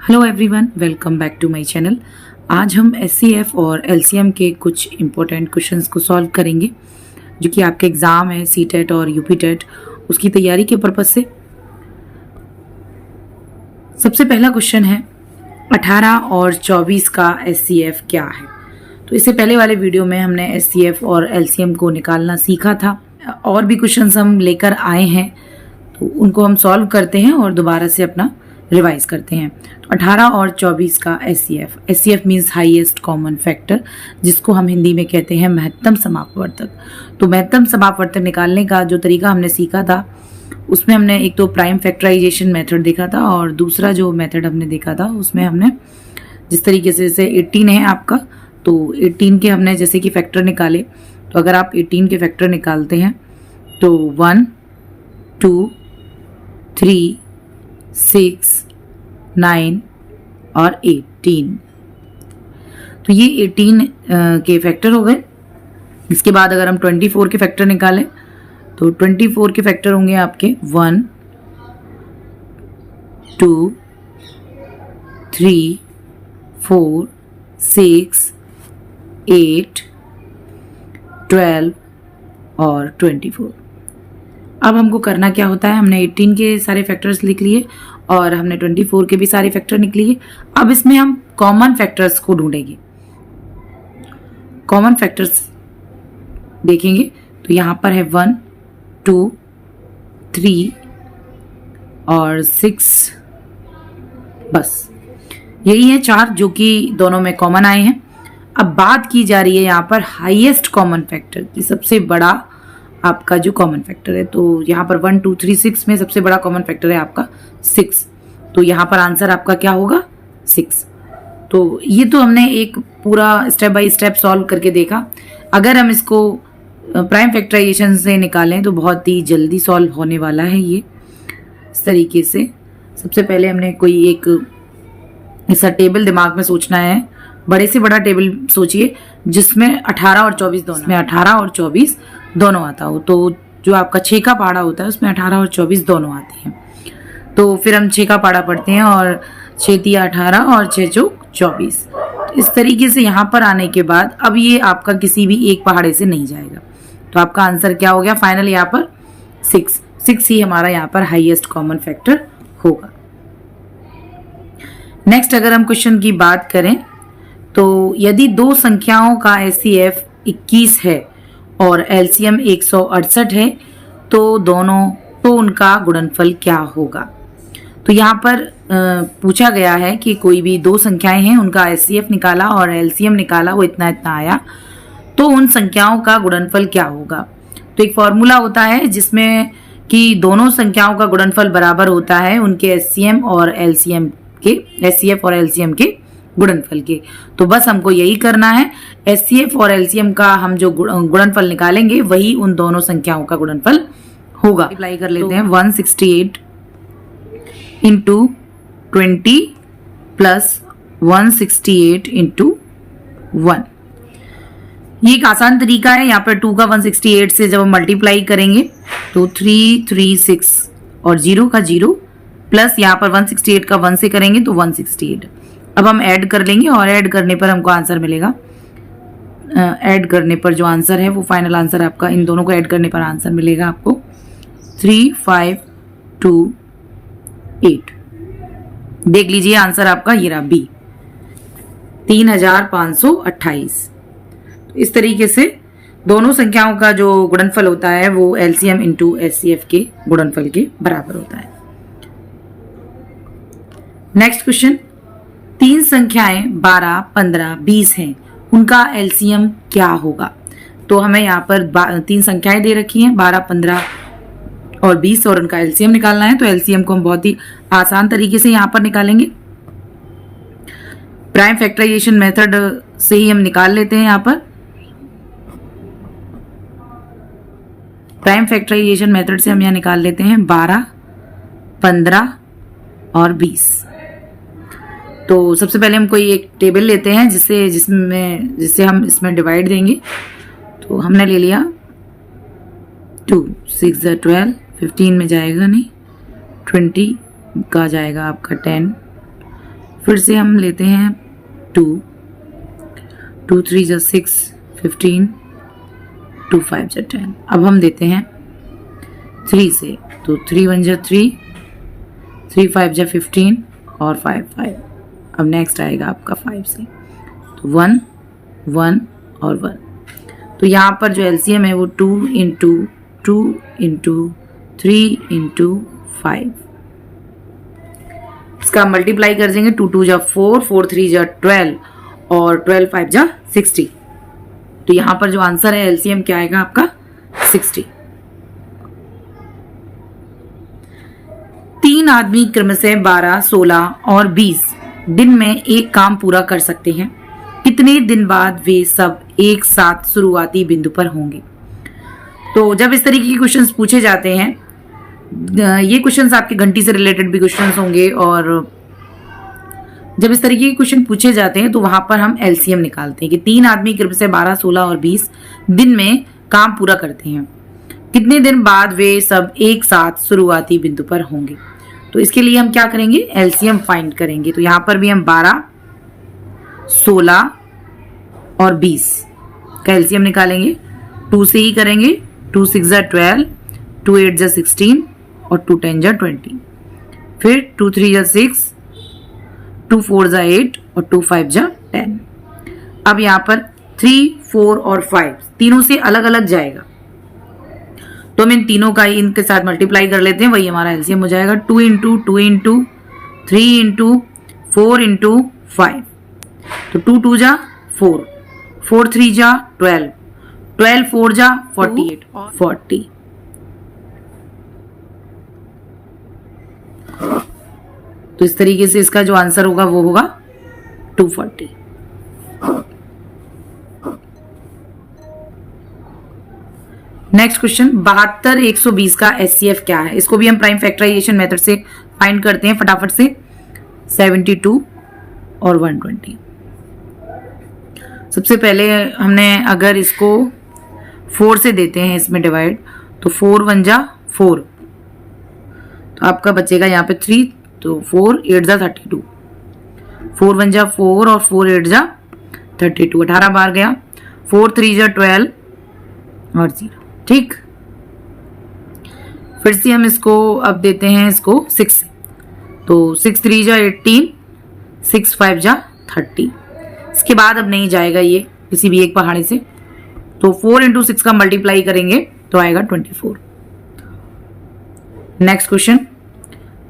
Hello everyone, welcome back to my channel. आज हम HCF और एलसीएम के कुछ इम्पोर्टेंट क्वेश्चंस को सॉल्व करेंगे जो कि आपके एग्ज़ाम है सीटेट और यूपीटेट, उसकी तैयारी के पर्पज़ से। सबसे पहला क्वेश्चन है 18 और 24 का एचसीएफ क्या है। तो इससे पहले वाले वीडियो में हमने एचसीएफ और एलसीएम को निकालना सीखा था। और भी क्वेश्चंस हम लेकर आए हैं तो उनको हम सॉल्व करते हैं और दोबारा से अपना रिवाइज करते हैं। तो 18 और 24 का HCF means highest common factor, जिसको हम हिंदी में कहते हैं महत्तम समापवर्तक। तो महत्तम समापवर्तक निकालने का जो तरीका हमने सीखा था उसमें हमने एक तो प्राइम फैक्टराइजेशन मेथड देखा था और दूसरा जो मेथड हमने देखा था उसमें हमने जिस तरीके से जैसे 18 है आपका, तो 18 के हमने जैसे कि फैक्टर निकाले। तो अगर आप 18 के फैक्टर निकालते हैं तो 1, 2, 3, 6, 9 और 18। तो ये 18 के फैक्टर हो गए। इसके बाद अगर हम 24 के फैक्टर निकालें तो 24 के फैक्टर होंगे आपके 1, 2, 3, 4, 6, 8, 12 और 24। अब हमको करना क्या होता है, हमने 18 के सारे फैक्टर्स लिख लिए और हमने 24 के भी सारे फैक्टर निकल लिए। अब इसमें हम कॉमन फैक्टर्स को ढूंढेंगे, कॉमन फैक्टर्स देखेंगे। तो यहाँ पर है 1, 2, 3 और 6, बस यही है 4 जो कि दोनों में कॉमन आए हैं। अब बात की जा रही है यहाँ पर हाईएस्ट कॉमन फैक्टर की, सबसे बड़ा आपका जो कॉमन फैक्टर है। तो यहाँ पर 1, 2, 3, 6 में सबसे बड़ा कॉमन फैक्टर है आपका 6। तो यहाँ पर आंसर आपका क्या होगा 6। तो ये तो हमने एक पूरा स्टेप बाय स्टेप सॉल्व करके देखा। अगर हम इसको प्राइम फैक्टराइजेशन से निकालें तो बहुत ही जल्दी सॉल्व होने वाला है ये। इस तरीके से सबसे पहले हमने कोई एक ऐसा टेबल दिमाग में सोचना है, बड़े से बड़ा टेबल सोचिए जिसमें 18 और 24 दोनों, में 18 और 24 दोनों आता हो। तो जो आपका 6 का पहाड़ा होता है उसमें 18 और 24 दोनों आते हैं। तो फिर हम 6 का पहाड़ा पढ़ते हैं और 6 तिया 18 और 6 चौक 24। इस तरीके से यहाँ पर आने के बाद अब ये आपका किसी भी एक पहाड़े से नहीं जाएगा। तो आपका आंसर क्या हो गया फाइनल यहाँ पर 6 ही हमारा यहाँ पर हाईएस्ट कॉमन फैक्टर होगा। नेक्स्ट अगर हम क्वेश्चन की बात करें तो यदि दो संख्याओं का एचसीएफ 21 है और एलसीएम 168 है तो उनका गुणनफल क्या होगा। तो यहाँ पर पूछा गया है कि कोई भी दो संख्याएं हैं, उनका एचसीएफ निकाला और एलसीएम निकाला, वो इतना इतना आया, तो उन संख्याओं का गुणनफल क्या होगा। तो एक फॉर्मूला होता है जिसमें कि दोनों संख्याओं का गुणनफल बराबर होता है उनके एचसीएफ और एलसीएम के गुणनफल के। तो बस हमको यही करना है, एचसीएफ और एलसीएम का हम जो गुणनफल निकालेंगे वही उन दोनों संख्याओं का गुणनफल होगा। अप्लाई कर लेते हैं 168 इंटू 20 प्लस 168 इंटू 1। ये एक आसान तरीका है। यहाँ पर 2 का 168 से जब हम मल्टीप्लाई करेंगे तो 336 और 0 का 0 प्लस यहाँ पर 168 का 1 से करेंगे तो 168। अब हम ऐड कर लेंगे और ऐड करने पर हमको आंसर मिलेगा। ऐड करने पर जो आंसर है वो फाइनल आंसर आपका, इन दोनों को ऐड करने पर आंसर मिलेगा आपको 3528। देख लीजिए आंसर आपका ये रहा बी, 3528। तो इस तरीके से दोनों संख्याओं का जो गुणनफल होता है वो एलसीएम इंटू एचसीएफ के गुणनफल के बराबर होता है। नेक्स्ट क्वेश्चन, 3 संख्याएं 12, 15, 20 हैं, उनका एलसीएम क्या होगा। तो हमें यहाँ पर 3 संख्याएं दे रखी हैं 12, 15 और 20 और उनका एलसीएम निकालना है। तो एलसीएम को हम बहुत ही आसान तरीके से यहाँ पर निकालेंगे, प्राइम फैक्टराइजेशन मेथड से ही हम निकाल लेते हैं। यहाँ पर प्राइम फैक्टराइजेशन मेथड से हम यहाँ निकाल लेते हैं 12, 15 और 20। तो सबसे पहले हम कोई एक टेबल लेते हैं जिससे हम इसमें डिवाइड देंगे। तो हमने ले लिया 2, 6 12, 15 में जाएगा नहीं, 20 का जाएगा आपका 10, फिर से हम लेते हैं 2, 2 3 जा 6, 15, 2 5 जा 10। अब हम देते हैं 3 से, तो 3 1 जा 3, 3 5 जा 15 और 5 5। अब नेक्स्ट आएगा आपका 5 से, तो 1 1 और 1। तो यहाँ पर जो एलसीएम है वो 2 इंटू 2 इंटू 3 इंटू 5। इसका मल्टीप्लाई कर देंगे, 2 2 जा 4, 4 3 जा 12 और 12 5 जा 60। तो यहाँ पर जो आंसर है एलसीएम क्या आएगा आपका 60। 3 आदमी क्रमशः 12, 16 और 20 दिन में एक काम पूरा कर सकते हैं। कितने दिन बाद वे सब एक साथ शुरुआती बिंदु पर होंगे? तो जब इस तरीके के क्वेश्चंस पूछे जाते हैं, ये क्वेश्चंस आपके घंटी से रिलेटेड भी क्वेश्चंस होंगे, और जब इस तरीके के क्वेश्चन पूछे जाते हैं तो वहां पर हम एलसीएम निकालते हैं कि 3 आदमी क्रम से 12, 16 और 20 दिन में काम पूरा करते हैं। कितने दिन बाद वे सब एक साथ शुरुआती बिंदु पर होंगे? तो इसके लिए हम क्या करेंगे, एलसीएम फाइंड करेंगे। तो यहां पर भी हम 12, 16 और 20 का एलसीएम निकालेंगे। 2 से ही करेंगे, 2 6 जा 12, 2 8 जा 16 और 2 10 जा 20। फिर 2 3 जा 6, 2 4 जा 8 और 2 5 जा 10। अब यहाँ पर 3, 4 और 5 तीनों से अलग अलग जाएगा, तो हम इन तीनों का ही इनके साथ मल्टीप्लाई कर लेते हैं, वही हमारा एलसीएम हो जाएगा। 2 इंटू 2 इंटू 3 इंटू 4 इंटू 5। तो 2 2 जा 4, 4 3 जा 12, 12 4 जा 48 और 40। तो इस तरीके से इसका जो आंसर होगा वो होगा 240। नेक्स्ट क्वेश्चन, 72 120 का एचसीएफ क्या है? इसको भी हम प्राइम फैक्टराइजेशन मेथड से फाइंड करते हैं फटाफट से। 72 और 120। सबसे पहले हमने अगर इसको 4 से देते हैं इसमें डिवाइड, तो 4 1 जा 4, तो आपका बचेगा यहाँ पे 3, तो 4 8 जा 32, 4 1 जा 4 और 4 8 जा 32, 18 बार गया। 4 3 जा 12 और 0, ठीक। फिर से हम इसको अब देते हैं इसको 6, तो 6 3 जा 18, 6 5 जा 30। इसके बाद अब नहीं जाएगा ये किसी भी एक पहाड़ी से, तो 4 इंटू 6 का मल्टीप्लाई करेंगे तो आएगा 24। नेक्स्ट क्वेश्चन,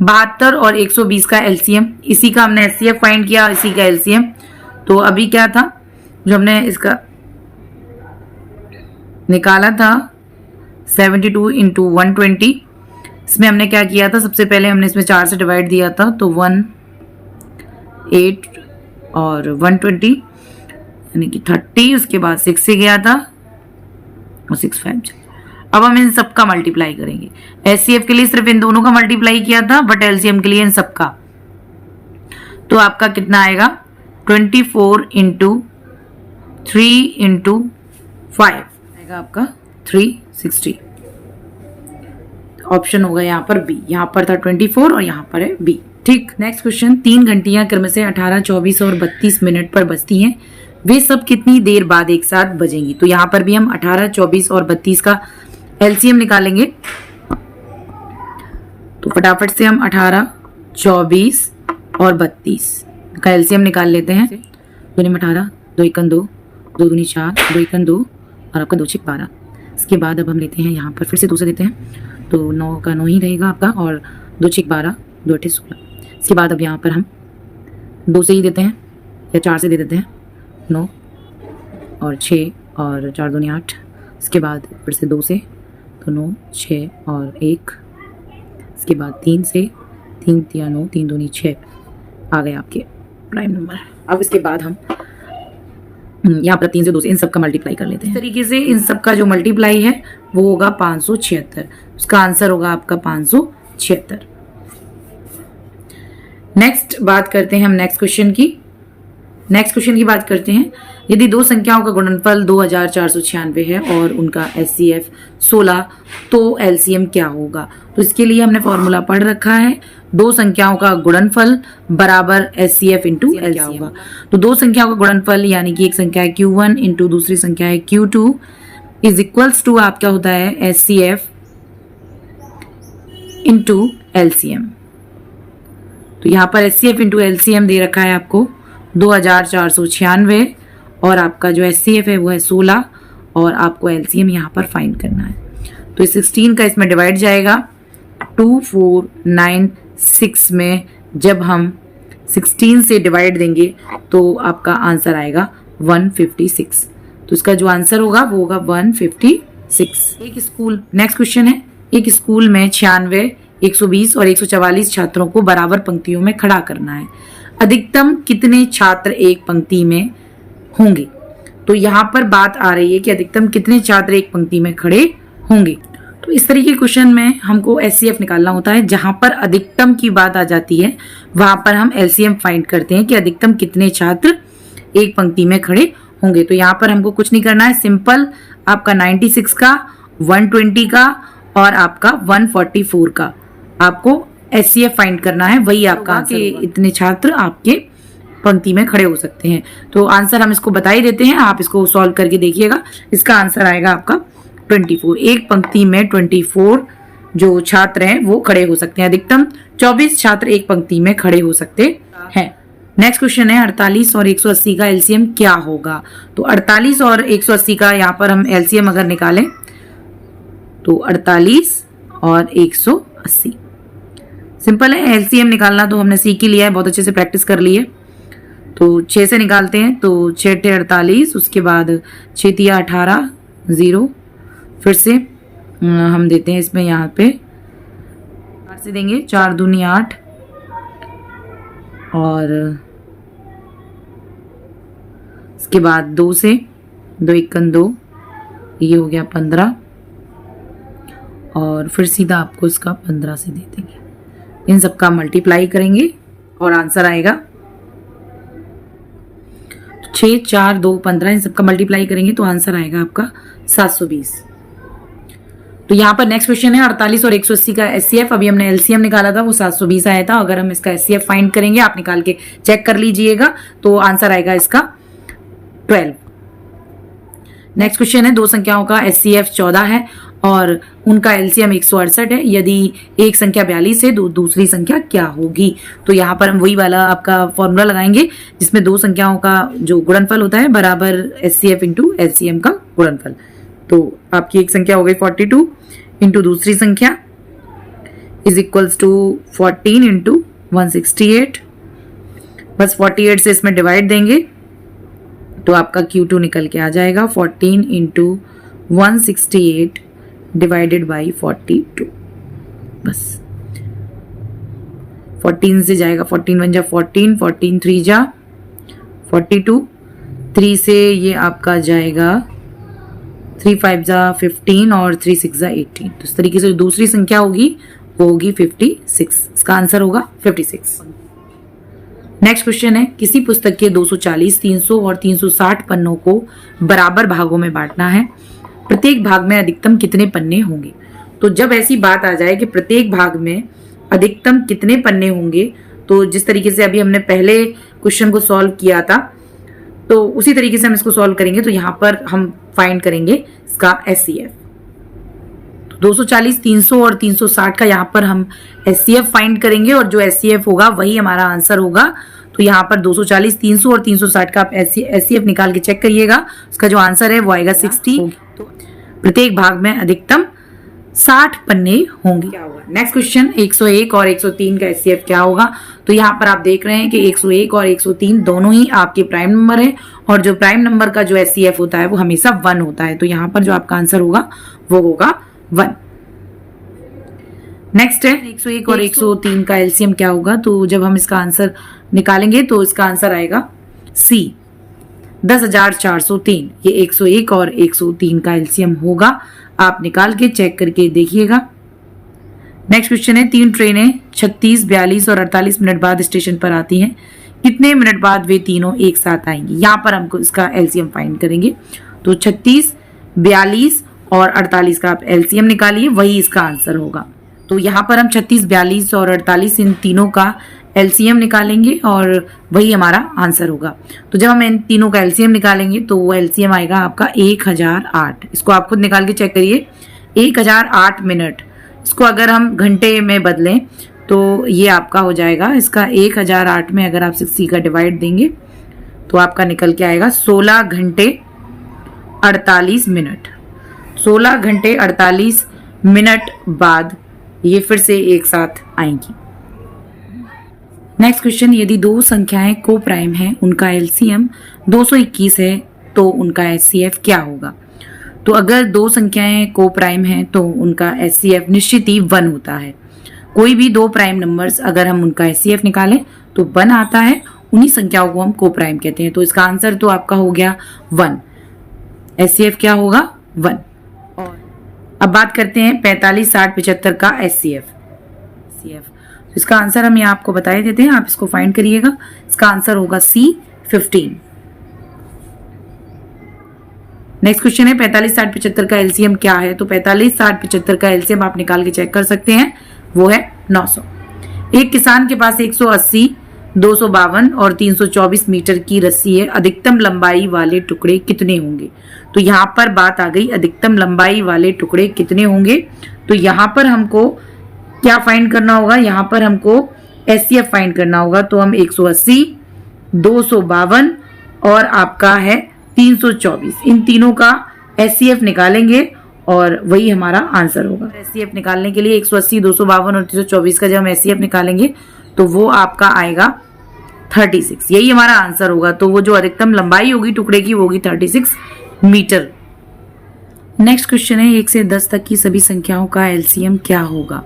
72 और 120 का एलसीएम। इसी का हमने एचसीएफ फाइंड किया, इसी का एलसीएम। तो अभी क्या था जो हमने इसका निकाला था 72 इंटू 120। इसमें हमने क्या किया था, सबसे पहले हमने इसमें 4 से डिवाइड दिया था, तो 1 8 और 120 यानी कि 30। उसके बाद 6 से गया था और 6 5। अब हम इन सब का मल्टीप्लाई करेंगे। एचसीएफ के लिए सिर्फ इन दोनों का मल्टीप्लाई किया था, बट एलसीएम के लिए इन सब का। तो आपका कितना आएगा, 24 इंटू 3 इंटू 5 आएगा आपका 360। ऑप्शन होगा यहाँ पर बी। यहाँ पर था 24 और यहाँ पर है बी, ठीक। नेक्स्ट क्वेश्चन, 3 घंटियां क्रम से 18, 24 और 32 मिनट पर बजती हैं, वे सब कितनी देर बाद एक साथ बजेंगी? तो यहाँ पर भी हम 18, 24 और 32 का एलसीएम निकालेंगे। तो फटाफट से हम 18, 24 और 32 का एलसीएम निकाल लेते हैं। 2 में 18, 2 1 2, 2 दूनी 4, 2 1 2 और आपका 2 6 12। इसके बाद अब हम लेते हैं यहाँ पर फिर से 2 से देते हैं, तो 9 का 9 ही रहेगा आपका, और 2 6 12, 2 8 16। इसके बाद अब यहाँ पर हम 2 से ही देते हैं या 4 से दे देते हैं, 9 और 6 और 4 दूनी 8। इसके बाद फिर से 2 से, तो 9 6 और 1। इसके बाद 3 से, 3 या 9, 3 दूनी 6 आ गए आपके प्राइम नंबर। अब इसके बाद हम यहाँ पर 3 से 2 से इन सब का मल्टीप्लाई कर लेते हैं। इस तरीके से इन सब का जो मल्टीप्लाई है वो होगा 576। उसका आंसर होगा आपका 576। नेक्स्ट बात करते हैं हम नेक्स्ट क्वेश्चन की। नेक्स्ट क्वेश्चन की बात करते हैं। यदि दो संख्याओं का गुणनफल 2496 है और उनका एचसीएफ 16, तो एलसीएम क्या होगा? तो इसके लिए हमने फॉर्मूला पढ़ रखा है, दो संख्याओं का गुणनफल बराबर एचसीएफ इंटू एलसीएम होगा। तो दो संख्याओं का गुणनफल यानी कि एक संख्या है Q1 इंटू दूसरी संख्या है Q2 इज इक्वल्स टू आपका होता है एचसीएफ इंटू एलसीएम। तो यहाँ पर एचसीएफ इंटू एलसीएम दे रखा है आपको 2496 और आपका जो एचसीएफ है वो है 16 और आपको एलसीएम यहाँ पर फाइंड करना है। तो इस 16 का इसमें डिवाइड जाएगा 2496 में, जब हम 16 से डिवाइड देंगे तो आपका आंसर आएगा 156। तो इसका जो आंसर होगा वो होगा 156। एक स्कूल, नेक्स्ट क्वेश्चन है, एक स्कूल में 96, 120 और 144 छात्रों को बराबर पंक्तियों में खड़ा करना है। अधिकतम कितने छात्र एक पंक्ति में होंगे? तो यहाँ पर बात आ रही है कि अधिकतम कितने छात्र एक पंक्ति में खड़े होंगे। तो इस तरीके के क्वेश्चन में हमको एचसीएफ निकालना होता है। जहां पर अधिकतम की बात आ जाती है वहां पर हम एलसीएम फाइंड करते हैं कि अधिकतम कितने छात्र एक पंक्ति में खड़े होंगे। तो यहाँ पर हमको कुछ नहीं करना है, सिंपल आपका 96 का, 120 का और आपका 144 का आपको एचसीएफ फाइंड करना है। वही आपका कि इतने छात्र आपके पंक्ति में खड़े हो सकते हैं। तो आंसर हम इसको बता ही देते हैं, आप इसको सॉल्व करके देखिएगा। इसका आंसर आएगा आपका 24। एक पंक्ति में 24 जो छात्र हैं वो खड़े हो सकते हैं। अधिकतम 24 छात्र एक पंक्ति में खड़े हो सकते हैं। नेक्स्ट क्वेश्चन है 48 और 180 का एलसीएम क्या होगा? तो 48 और 180 का यहाँ पर हम एलसीएम अगर निकालें तो 48 और 180 सिंपल है। एलसीएम निकालना तो हमने सीख ही लिया है, बहुत अच्छे से प्रैक्टिस कर ली है। तो 6 से निकालते हैं तो 6 × 48, उसके बाद 6 × 18 0, फिर से हम देते हैं इसमें यहाँ पे 4 से देंगे, 4 दूनी 8 और इसके बाद 2 से, 2 × 1 2, ये हो गया 15 और फिर सीधा आपको इसका 15 से दे देंगे। इन सबका मल्टीप्लाई करेंगे और आंसर आएगा 6 4 2 15। इन सबका मल्टीप्लाई करेंगे तो आंसर आएगा आपका 720। तो यहाँ पर नेक्स्ट क्वेश्चन है 48 और 180 का एचसीएफ। अभी हमने एलसीएम निकाला था वो 720 आया था। अगर हम इसका एचसीएफ फाइंड करेंगे, आप निकाल के चेक कर लीजिएगा, तो आंसर आएगा इसका 12। नेक्स्ट क्वेश्चन है दो संख्याओं का एचसीएफ 14 है और उनका एलसीएम 168 है। यदि एक संख्या 42 है तो दूसरी संख्या क्या होगी? तो यहाँ पर हम वही वाला आपका फॉर्मूला लगाएंगे जिसमें दो संख्याओं का जो गुणनफल होता है बराबर एचसीएफ इंटू एलसीएम का गुणनफल। तो आपकी एक संख्या हो गई 42 इंटू दूसरी संख्या इज इक्वल्स टू 14 इंटू 168। बस 48 से इसमें डिवाइड देंगे तो आपका Q2 निकल के आ जाएगा 14 इंटू 168 डिवाइडेड बाई 42। बस 14 से जाएगा, 14 1 जा 14, 14 3 जा 42, 3 से ये आपका जाएगा 3 5 जा 15 और 3 6 जा 18। तो इस तरीके से जो दूसरी संख्या होगी वो होगी 56। इसका आंसर होगा 56। नेक्स्ट क्वेश्चन है किसी पुस्तक के 240, 300 और 360 पन्नों को बराबर भागों में बांटना है। प्रत्येक भाग में अधिकतम कितने पन्ने होंगे? तो जब ऐसी बात आ जाए कि प्रत्येक भाग में अधिकतम कितने पन्ने होंगे, तो जिस तरीके से अभी हमने पहले क्वेश्चन को सॉल्व किया था तो उसी तरीके से हम इसको सॉल्व करेंगे। तो यहाँ पर हम फाइंड करेंगे इसका एचसीएफ। 240, 300 और 360 का यहाँ पर हम एचसीएफ फाइंड करेंगे और जो एचसीएफ होगा वही हमारा आंसर होगा। तो यहाँ पर 240, 300 और 360 का आप एचसीएफ निकाल के चेक करिएगा, उसका जो आंसर है वो आएगा 60। तो प्रत्येक भाग में अधिकतम 60 पन्ने होंगे। क्या होगा? नेक्स्ट क्वेश्चन 101 और 103 का एचसीएफ क्या होगा? तो यहाँ पर आप देख रहे हैं कि 101 और 103 दोनों ही आपके प्राइम नंबर है और जो प्राइम नंबर का जो एचसीएफ होता है वो हमेशा 1 होता है। तो यहाँ पर जो आपका आंसर होगा वो होगा 1। नेक्स्ट है 101 और 103 का एलसीएम क्या होगा? तो जब हम इसका आंसर निकालेंगे तो इसका आंसर आएगा C 10,403। ये 101 और 103 का एलसीएम होगा, आप निकाल के चेक करके देखिएगा। नेक्स्ट क्वेश्चन है 3 ट्रेनें 36, 42 और 48 मिनट बाद स्टेशन पर आती हैं। कितने मिनट बाद वे तीनों एक साथ आएंगी। यहाँ पर हमको इसका एलसीएम फाइंड करेंगे। तो 36, 42 और 48 का आप एलसीएम निकालिए, वही इसका आंसर होगा। तो यहाँ पर हम 36, 42 और 48 इन तीनों का एलसीएम निकालेंगे और वही हमारा आंसर होगा। तो जब हम इन तीनों का एलसीएम निकालेंगे तो वो एलसीएम आएगा आपका 1008। इसको आप खुद निकाल के चेक करिए, 1008 मिनट। इसको अगर हम घंटे में बदलें तो ये आपका हो जाएगा, इसका 1008 में अगर आप 60 का डिवाइड देंगे तो आपका निकल के आएगा 16 घंटे 48 मिनट। 16 घंटे 48 मिनट बाद ये फिर से एक साथ आएंगी। नेक्स्ट क्वेश्चन, यदि दो संख्याएं को प्राइम हैं, उनका एलसीएम 221 है तो उनका एचसीएफ क्या होगा। तो अगर दो संख्याएं को प्राइम हैं तो उनका एचसीएफ निश्चित ही 1 होता है। कोई भी दो प्राइम नंबर्स अगर हम उनका एचसीएफ निकालें तो 1 आता है, उन्हीं संख्याओं को हम को प्राइम कहते हैं। तो इसका आंसर तो आपका हो गया 1। एचसीएफ क्या होगा 1। और अब बात करते हैं 45, 60, 75 का एचसीएफ। इसका आंसर हम यहाँ आपको बता देते हैं, आप इसको फाइंड करिएगा। इसका आंसर होगा C 15। नेक्स्ट क्वेश्चन है 45, 60, 75 का एलसीएम क्या है। तो 45, 60, 75 का एलसीएम आप निकाल के चेक कर सकते हैं, वो है 900। एक किसान के पास 180, 252 और 324 मीटर की रस्सी है। अधिकतम लंबाई वाले टुकड़े कितने होंगे। तो यहाँ पर बात आ गई अधिकतम लंबाई वाले टुकड़े कितने होंगे। तो यहाँ पर हमको क्या फाइंड करना होगा, यहाँ पर हमको एचसीएफ फाइंड करना होगा। तो हम 180, 252 और आपका है 324, इन तीनों का एचसीएफ निकालेंगे और वही हमारा आंसर होगा। एचसीएफ निकालने के लिए 180, 252 और 324 का जब हम एचसीएफ निकालेंगे तो वो आपका आएगा 36, यही हमारा आंसर होगा। तो वो जो अधिकतम लंबाई होगी टुकड़े की वो होगी 36 मीटर। नेक्स्ट क्वेश्चन है 1 से 10 तक की सभी संख्याओं का एलसीएम क्या होगा।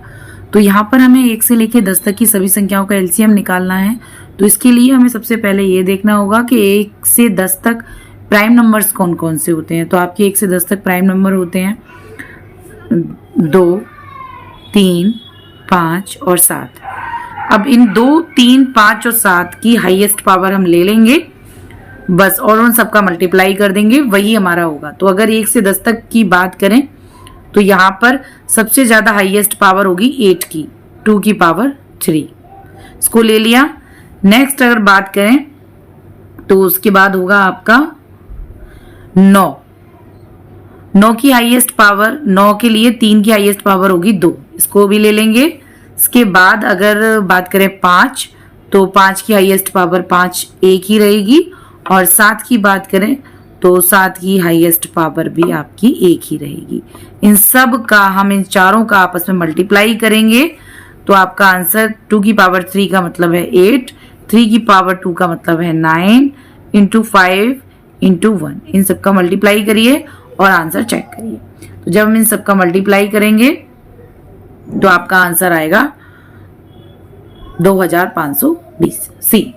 तो यहाँ पर हमें 1 से लेकर 10 तक की सभी संख्याओं का एलसीएम निकालना है। तो इसके लिए हमें सबसे पहले ये देखना होगा कि 1 से 10 तक प्राइम नंबर्स कौन कौन से होते हैं। तो आपके 1 से 10 तक प्राइम नंबर होते हैं 2, 3, 5 और 7। अब इन 2, 3, 5 और 7 की हाईएस्ट पावर हम ले लेंगे बस, और उन सबका मल्टीप्लाई कर देंगे, वही हमारा होगा। तो अगर 1 से 10 तक की बात करें तो यहाँ पर सबसे ज्यादा हाईएस्ट पावर होगी 8 की, 2 की पावर 3, इसको ले लिया। नेक्स्ट अगर बात करें तो उसके बाद होगा आपका 9 की हाईएस्ट पावर, 9 के लिए 3 की हाईएस्ट पावर होगी 2, इसको भी ले लेंगे। इसके बाद अगर बात करें 5 तो 5 की हाईएस्ट पावर 5 एक ही रहेगी, और 7 की बात करें तो 7 की हाईएस्ट पावर भी आपकी एक ही रहेगी। इन सब का हम इन चारों का आपस में मल्टीप्लाई करेंगे तो आपका आंसर 2 की पावर 3 का मतलब है 8, 3 की पावर 2 का मतलब है 9 इंटू 5 इंटू 1। इन सब का मल्टीप्लाई करिए और आंसर चेक करिए। तो जब हम इन सब का मल्टीप्लाई करेंगे तो आपका आंसर आएगा 2520 सी।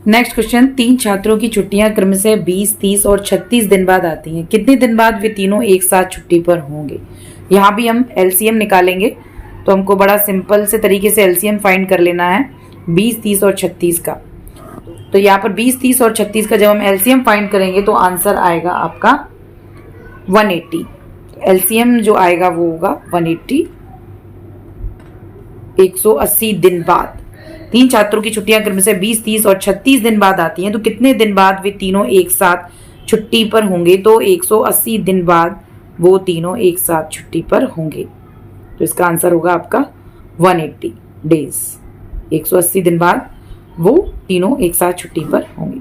नेक्स्ट क्वेश्चन, 3 छात्रों की छुट्टियां क्रमशः 20, 30 और 36 दिन बाद आती हैं। कितने दिन बाद वे तीनों एक साथ छुट्टी पर होंगे। यहाँ भी हम एलसीएम निकालेंगे। तो हमको बड़ा सिंपल से तरीके से एलसीएम फाइंड कर लेना है 20, 30 और 36 का। तो यहाँ पर 20, 30 और 36 का जब हम एलसीएम फाइंड करेंगे तो आंसर आएगा आपका 180। एलसीएम जो आएगा वो होगा 180, 180 दिन बाद। 3 छात्रों की छुट्टियां क्रमशः 20, 30 और 36 दिन बाद आती हैं। तो कितने दिन बाद वे तीनों एक साथ छुट्टी पर होंगे। तो 180 दिन बाद वो तीनों एक साथ छुट्टी पर होंगे। तो इसका आंसर होगा आपका 180 डेज। 180 दिन बाद वो तीनों एक साथ छुट्टी पर होंगे।